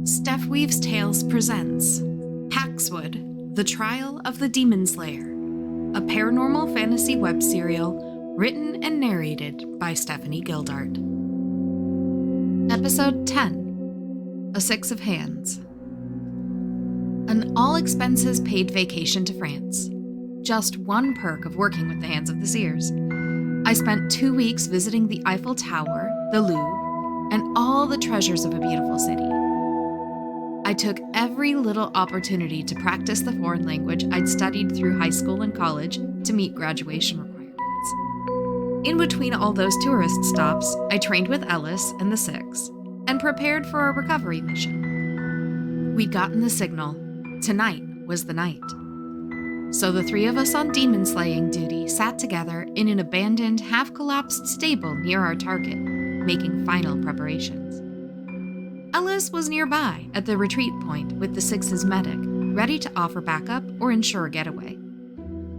Steph Weaves Tales presents Paxwood, The Trial of the Demon Slayer, a paranormal fantasy web serial written and narrated by Stephanie Gildart. Episode 10, A Six of Hands. An all-expenses-paid vacation to France. Just one perk of working with the Hands of Seers. I spent 2 weeks visiting the Eiffel Tower, the Louvre, and all the treasures of a beautiful city. I took every little opportunity to practice the foreign language I'd studied through high school and college to meet graduation requirements. In between all those tourist stops, I trained with Ellis and the Six, and prepared for our recovery mission. We'd gotten the signal. Tonight was the night. So the three of us on demon slaying duty sat together in an abandoned, half-collapsed stable near our target, making final preparations. Ellis was nearby at the retreat point with the Six's medic, ready to offer backup or ensure a getaway.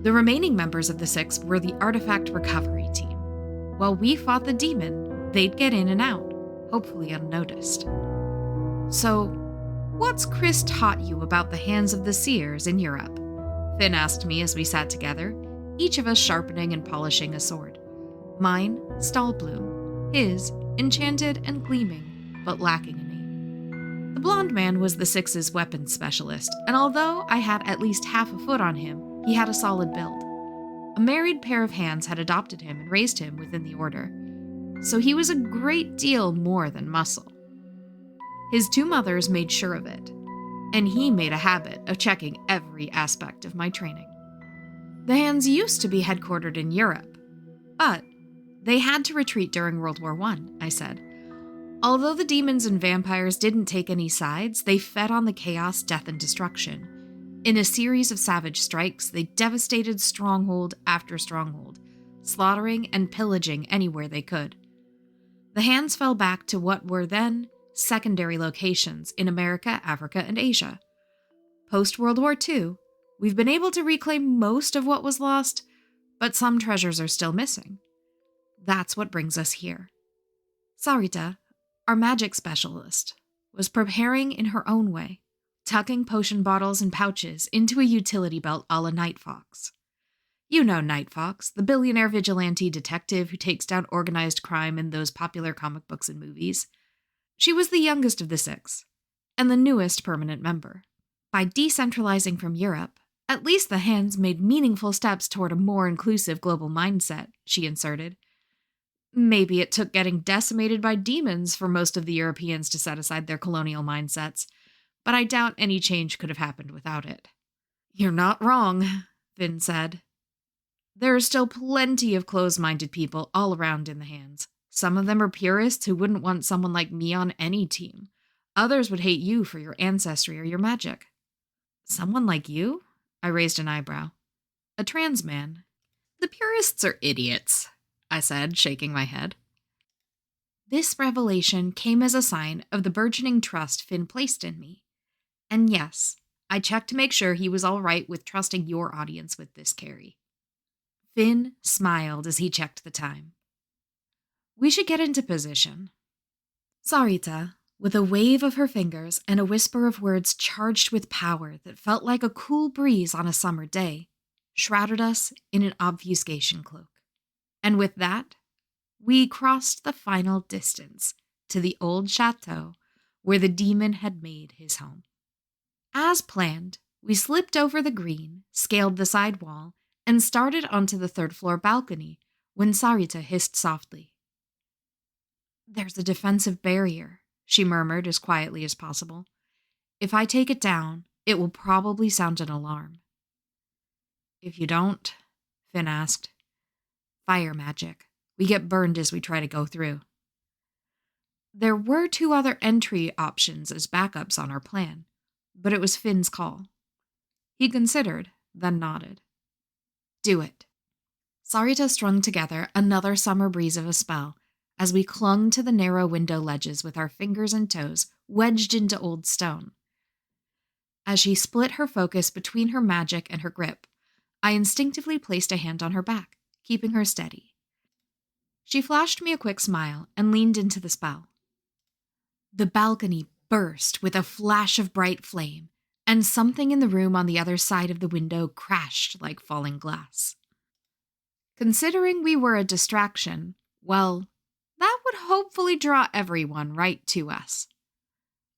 The remaining members of the Six were the artifact recovery team. While we fought the demon, they'd get in and out, hopefully unnoticed. So, what's Chris taught you about the Hands of the Seers in Europe? Finn asked me as we sat together, each of us sharpening and polishing a sword. Mine, Stahlbloom, his, enchanted and gleaming, but lacking an aim. The blonde man was the Six's weapons specialist, and although I had at least half a foot on him, he had a solid build. A married pair of hands had adopted him and raised him within the order, so he was a great deal more than muscle. His two mothers made sure of it, and he made a habit of checking every aspect of my training. The Hands used to be headquartered in Europe, but they had to retreat during World War I said. Although the demons and vampires didn't take any sides, they fed on the chaos, death, and destruction. In a series of savage strikes, they devastated stronghold after stronghold, slaughtering and pillaging anywhere they could. The Hands fell back to what were then secondary locations in America, Africa, and Asia. Post-World War II, we've been able to reclaim most of what was lost, but some treasures are still missing. That's what brings us here. Sarita, our magic specialist, was preparing in her own way, tucking potion bottles and pouches into a utility belt a la Night Fox. You know Night Fox, the billionaire vigilante detective who takes down organized crime in those popular comic books and movies. She was the youngest of the Six, and the newest permanent member. By decentralizing from Europe, at least the Hands made meaningful steps toward a more inclusive global mindset, she inserted. Maybe it took getting decimated by demons for most of the Europeans to set aside their colonial mindsets, but I doubt any change could have happened without it. You're not wrong, Finn said. There are still plenty of closed-minded people all around in the Hands. Some of them are purists who wouldn't want someone like me on any team. Others would hate you for your ancestry or your magic. Someone like you? I raised an eyebrow. A trans man. The purists are idiots, I said, shaking my head. This revelation came as a sign of the burgeoning trust Finn placed in me. And yes, I checked to make sure he was all right with trusting your audience with this, Carrie. Finn smiled as he checked the time. We should get into position. Sarita, with a wave of her fingers and a whisper of words charged with power that felt like a cool breeze on a summer day, shrouded us in an obfuscation cloak. And with that, we crossed the final distance to the old chateau where the demon had made his home. As planned, we slipped over the green, scaled the side wall, and started onto the third-floor balcony when Sarita hissed softly. There's a defensive barrier, she murmured as quietly as possible. If I take it down, it will probably sound an alarm. If you don't, Finn asked. Fire magic. We get burned as we try to go through. There were 2 other entry options as backups on our plan, but it was Finn's call. He considered, then nodded. Do it. Sarita strung together another summer breeze of a spell as we clung to the narrow window ledges with our fingers and toes wedged into old stone. As she split her focus between her magic and her grip, I instinctively placed a hand on her back, keeping her steady. She flashed me a quick smile and leaned into the spell. The balcony burst with a flash of bright flame, and something in the room on the other side of the window crashed like falling glass. Considering we were a distraction, well, that would hopefully draw everyone right to us.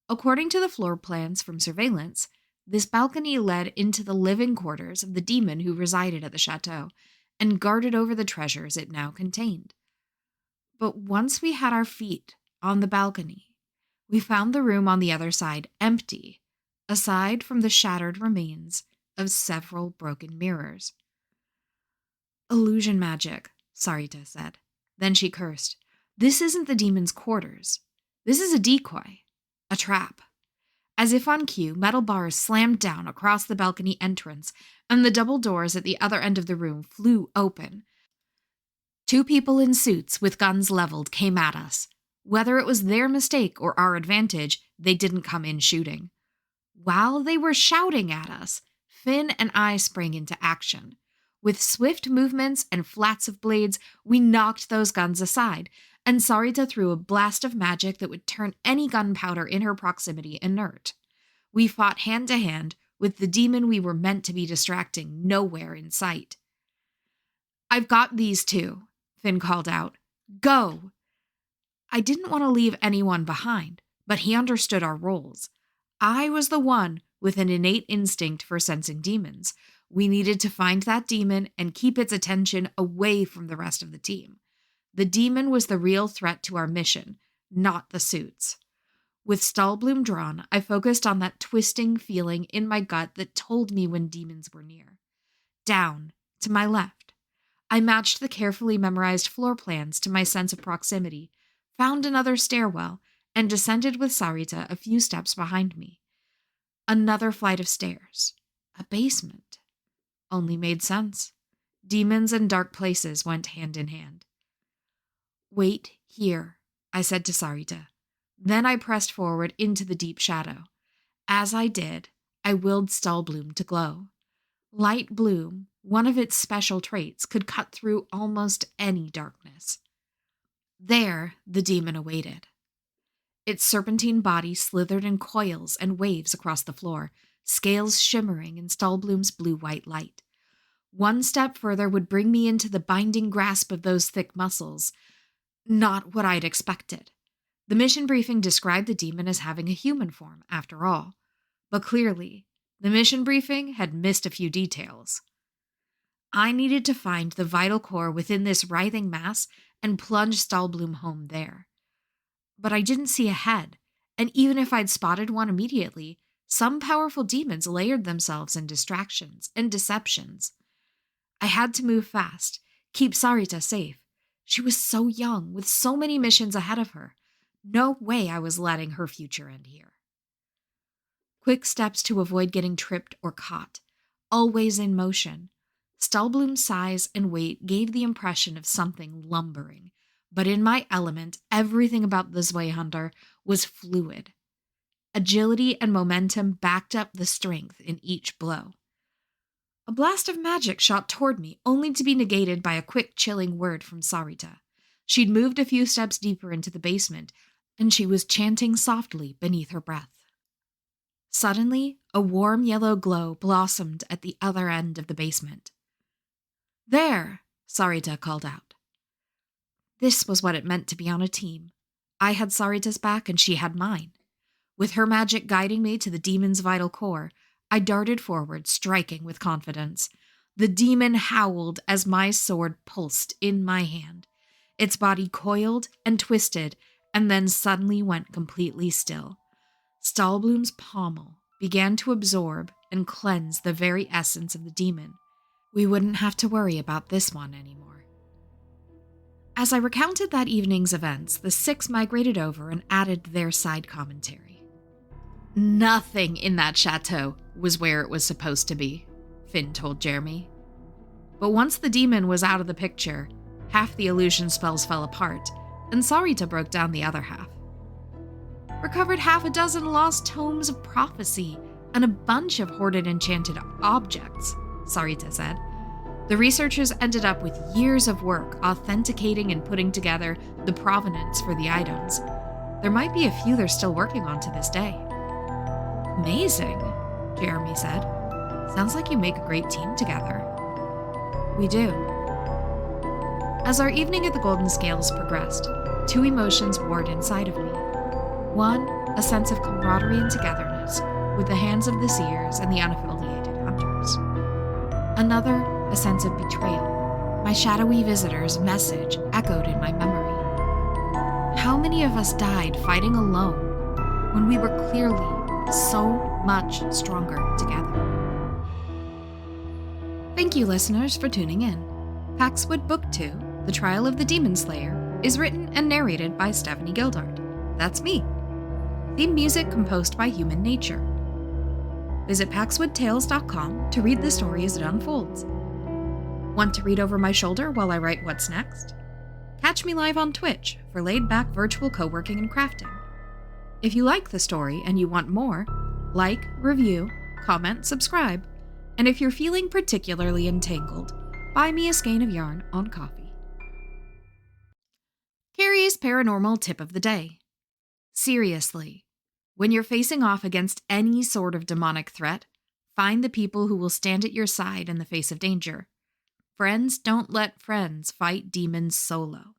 According to the floor plans from surveillance, this balcony led into the living quarters of the demon who resided at the chateau and guarded over the treasures it now contained. But once we had our feet on the balcony, we found the room on the other side empty, aside from the shattered remains of several broken mirrors. "Illusion magic," Sarita said. Then she cursed. "This isn't the demon's quarters. This is a decoy, a trap." As if on cue, metal bars slammed down across the balcony entrance, and the double doors at the other end of the room flew open. Two people in suits with guns leveled came at us. Whether it was their mistake or our advantage, they didn't come in shooting. While they were shouting at us, Finn and I sprang into action. With swift movements and flats of blades, we knocked those guns aside, and Sarita threw a blast of magic that would turn any gunpowder in her proximity inert. We fought hand to hand, with the demon we were meant to be distracting nowhere in sight. "I've got these two," Finn called out. "Go!" I didn't want to leave anyone behind, but he understood our roles. I was the one with an innate instinct for sensing demons. We needed to find that demon and keep its attention away from the rest of the team. The demon was the real threat to our mission, not the suits. With Stahlblum drawn, I focused on that twisting feeling in my gut that told me when demons were near. Down, to my left. I matched the carefully memorized floor plans to my sense of proximity, found another stairwell, and descended with Sarita a few steps behind me. Another flight of stairs. A basement. Only made sense. Demons and dark places went hand in hand. "Wait here," I said to Sarita. Then I pressed forward into the deep shadow. As I did, I willed Stahlblum to glow. Light bloom, one of its special traits, could cut through almost any darkness. There, the demon awaited. Its serpentine body slithered in coils and waves across the floor, scales shimmering in Stahlblum's blue-white light. One step further would bring me into the binding grasp of those thick muscles. Not what I'd expected. The mission briefing described the demon as having a human form, after all. But clearly, the mission briefing had missed a few details. I needed to find the vital core within this writhing mass and plunge Stahlblum home there. But I didn't see a head, and even if I'd spotted one immediately, some powerful demons layered themselves in distractions and deceptions. I had to move fast, keep Sarita safe. She was so young, with so many missions ahead of her. No way I was letting her future end here. Quick steps to avoid getting tripped or caught, always in motion. Stahlblum's size and weight gave the impression of something lumbering, but in my element, everything about the Zweihunter was fluid. Agility and momentum backed up the strength in each blow. A blast of magic shot toward me, only to be negated by a quick, chilling word from Sarita. She'd moved a few steps deeper into the basement, and she was chanting softly beneath her breath. Suddenly, a warm yellow glow blossomed at the other end of the basement. "There!" Sarita called out. This was what it meant to be on a team. I had Sarita's back and she had mine. With her magic guiding me to the demon's vital core, I darted forward, striking with confidence. The demon howled as my sword pulsed in my hand. Its body coiled and twisted, and then suddenly went completely still. Stahlblum's pommel began to absorb and cleanse the very essence of the demon. We wouldn't have to worry about this one anymore. As I recounted that evening's events, the six migrated over and added their side commentary. "Nothing in that chateau was where it was supposed to be," Finn told Jeremy. But once the demon was out of the picture, half the illusion spells fell apart, and Sarita broke down the other half. "Recovered half a dozen lost tomes of prophecy and a bunch of hoarded enchanted objects," Sarita said. The researchers ended up with years of work authenticating and putting together the provenance for the items. There might be a few they're still working on to this day. Amazing, Jeremy said. Sounds like you make a great team together. We do. As our evening at the Golden Scales progressed, two emotions warred inside of me. One, a sense of camaraderie and togetherness with the Hands of the Seers and the unaffiliated hunters. Another, a sense of betrayal. My shadowy visitor's message echoed in my memory. How many of us died fighting alone when we were clearly so much stronger together? Thank you, listeners, for tuning in. Paxwood Book 2, The Trial of the Demon Slayer, is written and narrated by Stephanie Gildart. That's me. Theme music composed by Human Nature. Visit paxwoodtales.com to read the story as it unfolds. Want to read over my shoulder while I write what's next? Catch me live on Twitch for laid-back virtual co-working and crafting. If you like the story and you want more, like, review, comment, subscribe, and if you're feeling particularly entangled, buy me a skein of yarn on Coffee. Carrie's paranormal tip of the day. Seriously, when you're facing off against any sort of demonic threat, find the people who will stand at your side in the face of danger. Friends don't let friends fight demons solo.